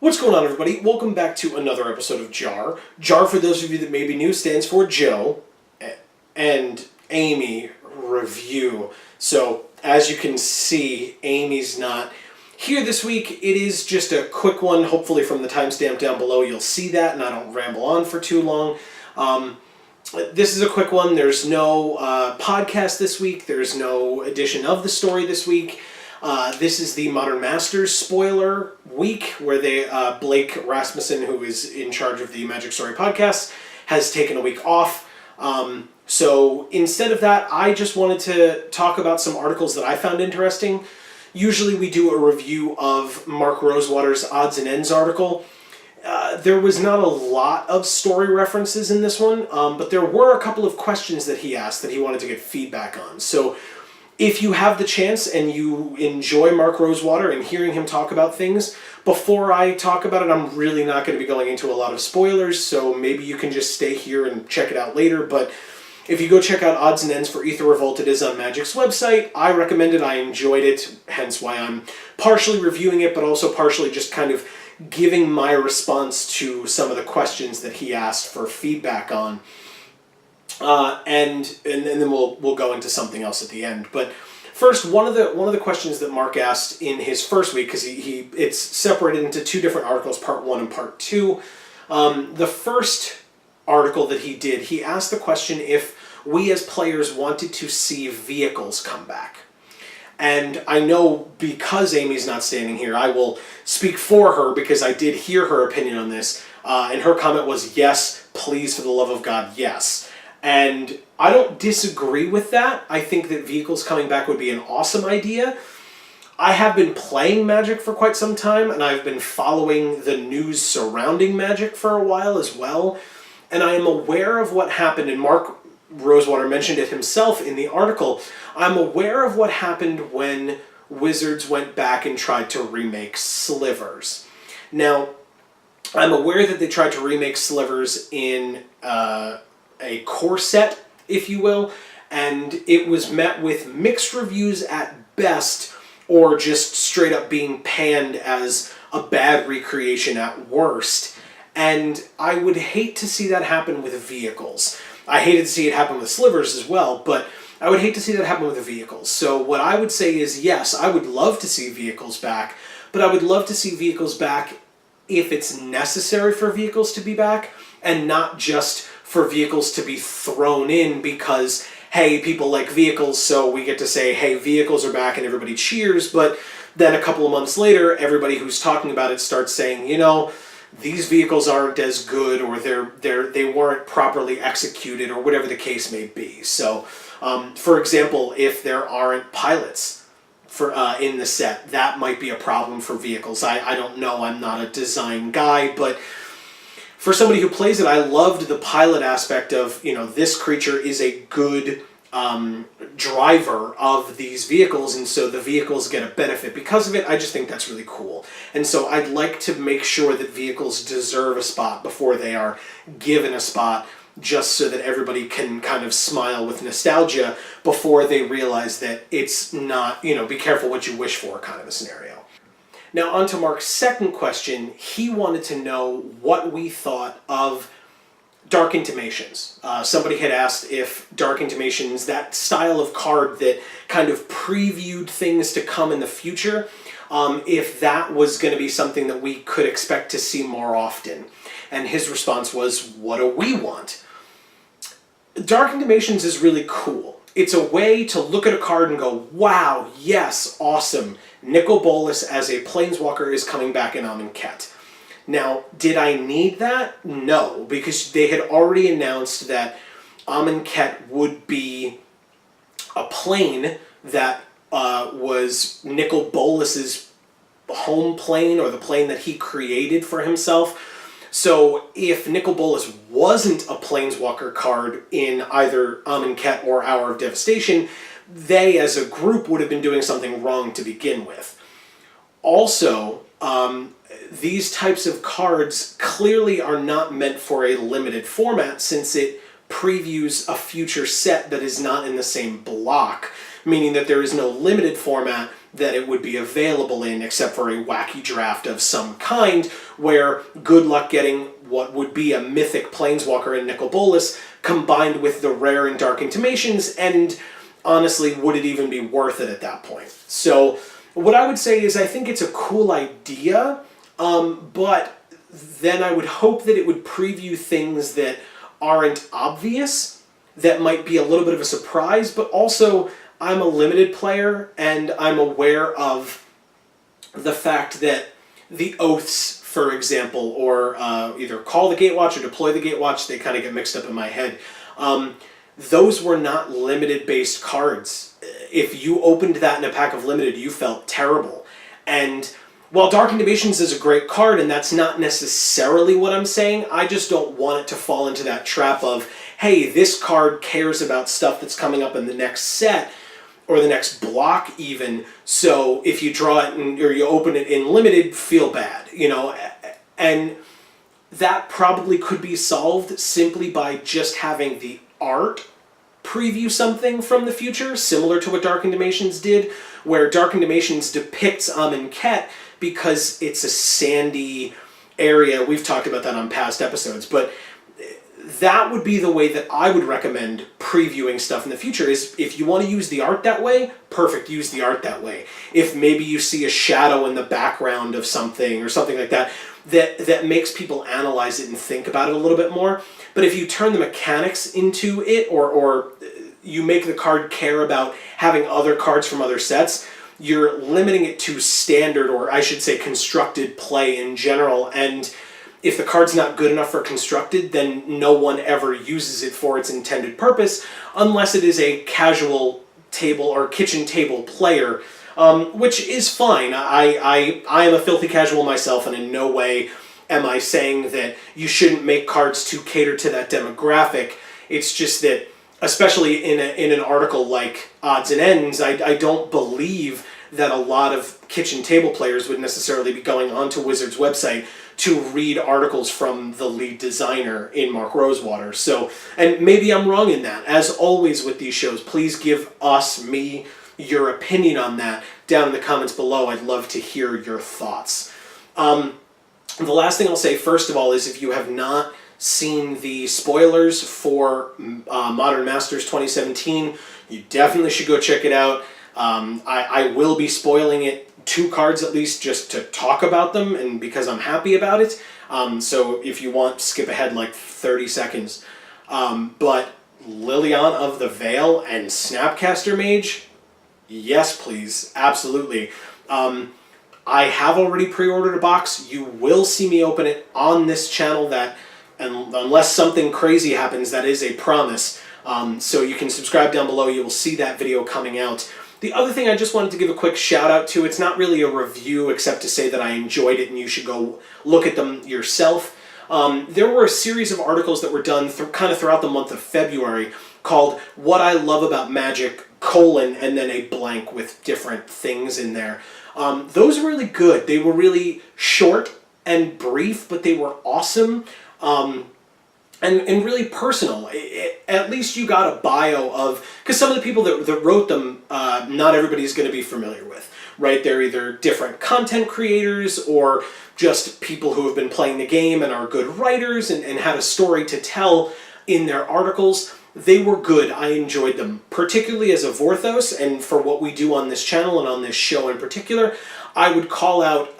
What's going on, everybody? Welcome back to another episode of JaAR. JaAR, for those of you that may be new, stands for Joe and Amy Review. So, as you can see, Amy's not here this week. It is just a quick one, hopefully from the timestamp down below you'll see that, and I don't ramble on for too long. This is a quick one. There's no podcast this week. There's no edition of the story this week. This is the Modern Masters spoiler week, where Blake Rasmussen, who is in charge of the Magic Story podcast, has taken a week off. So instead of that, I just wanted to talk about some articles that I found interesting. Usually we do a review of Mark Rosewater's Odds and Ends article. There was not a lot of story references in this one, but there were a couple of questions that he asked that he wanted to get feedback on. So if you have the chance and you enjoy Mark Rosewater and hearing him talk about things, before I talk about it, I'm really not going to be going into a lot of spoilers, so maybe you can just stay here and check it out later. But if you go check out Odds and Ends for Aether Revolt, it is on Magic's website. I recommend it. I enjoyed it, hence why I'm partially reviewing it, but also partially just kind of giving my response to some of the questions that he asked for feedback on. And then we'll go into something else at the end. But first, one of the questions that Mark asked in his first week, because it's separated into two different articles, part 1 and part 2. The first article that he did, he asked the question if we as players wanted to see vehicles come back. And I know because Amy's not standing here, I will speak for her because I did hear her opinion on this. And her comment was, yes, please, for the love of God, yes. And I don't disagree with that. I think that vehicles coming back would be an awesome idea. I have been playing Magic for quite some time, and I've been following the news surrounding Magic for a while as well. And I am aware of what happened, and Mark Rosewater mentioned it himself in the article. I'm aware of what happened when Wizards went back and tried to remake Slivers. Now, I'm aware that they tried to remake Slivers in a core set, if you will, and it was met with mixed reviews at best, or just straight up being panned as a bad recreation at worst. And I would hate to see that happen with vehicles. I hated to see it happen with Slivers as well, but I would hate to see that happen with the vehicles. So what I would say is, yes, I would love to see vehicles back, but I would love to see vehicles back if it's necessary for vehicles to be back, and not just for vehicles to be thrown in because, hey, people like vehicles, so we get to say, hey, vehicles are back, and everybody cheers. But then a couple of months later, everybody who's talking about it starts saying, you know, these vehicles aren't as good, or they weren't properly executed, or whatever the case may be. So, for example, if there aren't pilots in the set, that might be a problem for vehicles. I don't know. I'm not a design guy, but for somebody who plays it, I loved the pilot aspect of, you know, this creature is a good driver of these vehicles, and so the vehicles get a benefit because of it. I just think that's really cool. And so I'd like to make sure that vehicles deserve a spot before they are given a spot, just so that everybody can kind of smile with nostalgia before they realize that it's not, you know, be careful what you wish for kind of a scenario. Now, on to Mark's second question. He wanted to know what we thought of Dark Intimations. Somebody had asked if Dark Intimations, that style of card that kind of previewed things to come in the future, if that was going to be something that we could expect to see more often. And his response was, what do we want? Dark Intimations is really cool. It's a way to look at a card and go, wow, yes, awesome. Nicol Bolas as a Planeswalker is coming back in Amonkhet. Now, did I need that? No, because they had already announced that Amonkhet would be a plane that was Nicol Bolas's home plane, or the plane that he created for himself. So if Nicol Bolas wasn't a Planeswalker card in either Amonkhet or Hour of Devastation, they as a group would have been doing something wrong to begin with. Also, these types of cards clearly are not meant for a limited format, since it previews a future set that is not in the same block, meaning that there is no limited format that it would be available in, except for a wacky draft of some kind, where good luck getting what would be a mythic Planeswalker in Nicol Bolas, combined with the rare and Dark Intimations, and honestly, would it even be worth it at that point? So what I would say is I think it's a cool idea, but then I would hope that it would preview things that aren't obvious, that might be a little bit of a surprise, but also I'm a limited player and I'm aware of the fact that the oaths, for example, or either call the Gatewatch or deploy the Gatewatch, they kind of get mixed up in my head. Those were not limited-based cards. If you opened that in a pack of limited, you felt terrible. And while Dark Intimations is a great card, and that's not necessarily what I'm saying, I just don't want it to fall into that trap of, hey, this card cares about stuff that's coming up in the next set, or the next block even, so if you draw it or you open it in limited, feel bad, you know? And that probably could be solved simply by just having the art preview something from the future, similar to what Dark Intimations did, where Dark Intimations depicts Amonkhet because it's a sandy area. We've talked about that on past episodes, but that would be the way that I would recommend previewing stuff in the future. Is if you want to use the art that way, perfect, use the art that way. If maybe you see a shadow in the background of something or something like that, that makes people analyze it and think about it a little bit more. But if you turn the mechanics into it, or you make the card care about having other cards from other sets, you're limiting it to standard, or I should say constructed play in general. And if the card's not good enough for constructed, then no one ever uses it for its intended purpose, unless it is a casual table or kitchen table player, which is fine. I am a filthy casual myself, and in no way am I saying that you shouldn't make cards to cater to that demographic. It's just that, especially in an article like Odds and Ends, I don't believe that a lot of kitchen table players would necessarily be going onto Wizards' website to read articles from the lead designer in Mark Rosewater. So, and maybe I'm wrong in that. As always with these shows, please give me, your opinion on that down in the comments below. I'd love to hear your thoughts. The last thing I'll say, first of all, is if you have not seen the spoilers for Modern Masters 2017, you definitely should go check it out. I will be spoiling it, 2 cards at least, just to talk about them, and because I'm happy about it. So if you want, skip ahead like 30 seconds. But Liliana of the Veil and Snapcaster Mage, yes please, absolutely. I have already pre-ordered a box. You will see me open it on this channel, that, and unless something crazy happens, that is a promise. So you can subscribe down below, you will see that video coming out. The other thing I just wanted to give a quick shout out to, it's not really a review except to say that I enjoyed it and you should go look at them yourself. There were a series of articles that were done kind of throughout the month of February called What I Love About Magic, and then a blank with different things in there. Those were really good. They were really short and brief, but they were awesome. And really personal. At least you got a bio of, because some of the people that wrote them, not everybody's going to be familiar with, right? They're either different content creators or just people who have been playing the game and are good writers and had a story to tell in their articles. They were good. I enjoyed them, particularly as a Vorthos, and for what we do on this channel and on this show in particular. I would call out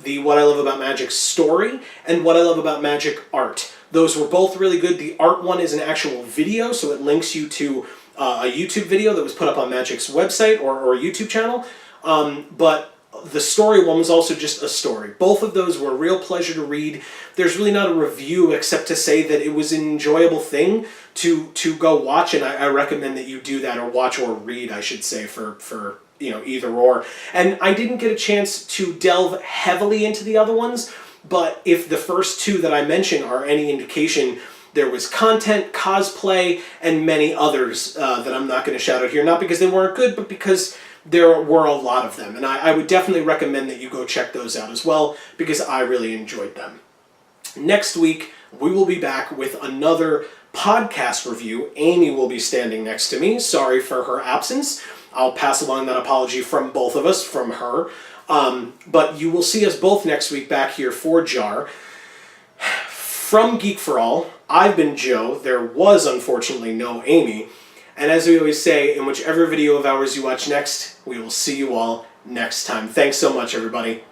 the What I Love About Magic story and What I Love About Magic art. Those were both really good. The art one is an actual video, so it links you to a YouTube video that was put up on Magic's website or YouTube channel. But the story one was also just a story. Both of those were a real pleasure to read. There's really not a review except to say that it was an enjoyable thing to go watch, and I recommend that you do that, or watch or read, I should say, for you know, either or. And I didn't get a chance to delve heavily into the other ones, but if the first 2 that I mentioned are any indication, there was content, cosplay, and many others that I'm not going to shout out here, not because they weren't good, but because there were a lot of them. And I would definitely recommend that you go check those out as well, because I really enjoyed them. Next week, we will be back with another podcast review. Amy will be standing next to me. Sorry for her absence. I'll pass along that apology from both of us, from her. But you will see us both next week back here for JaAR. From Geek for All, I've been Joe. There was, unfortunately, no Amy. And as we always say, in whichever video of ours you watch next, we will see you all next time. Thanks so much, everybody.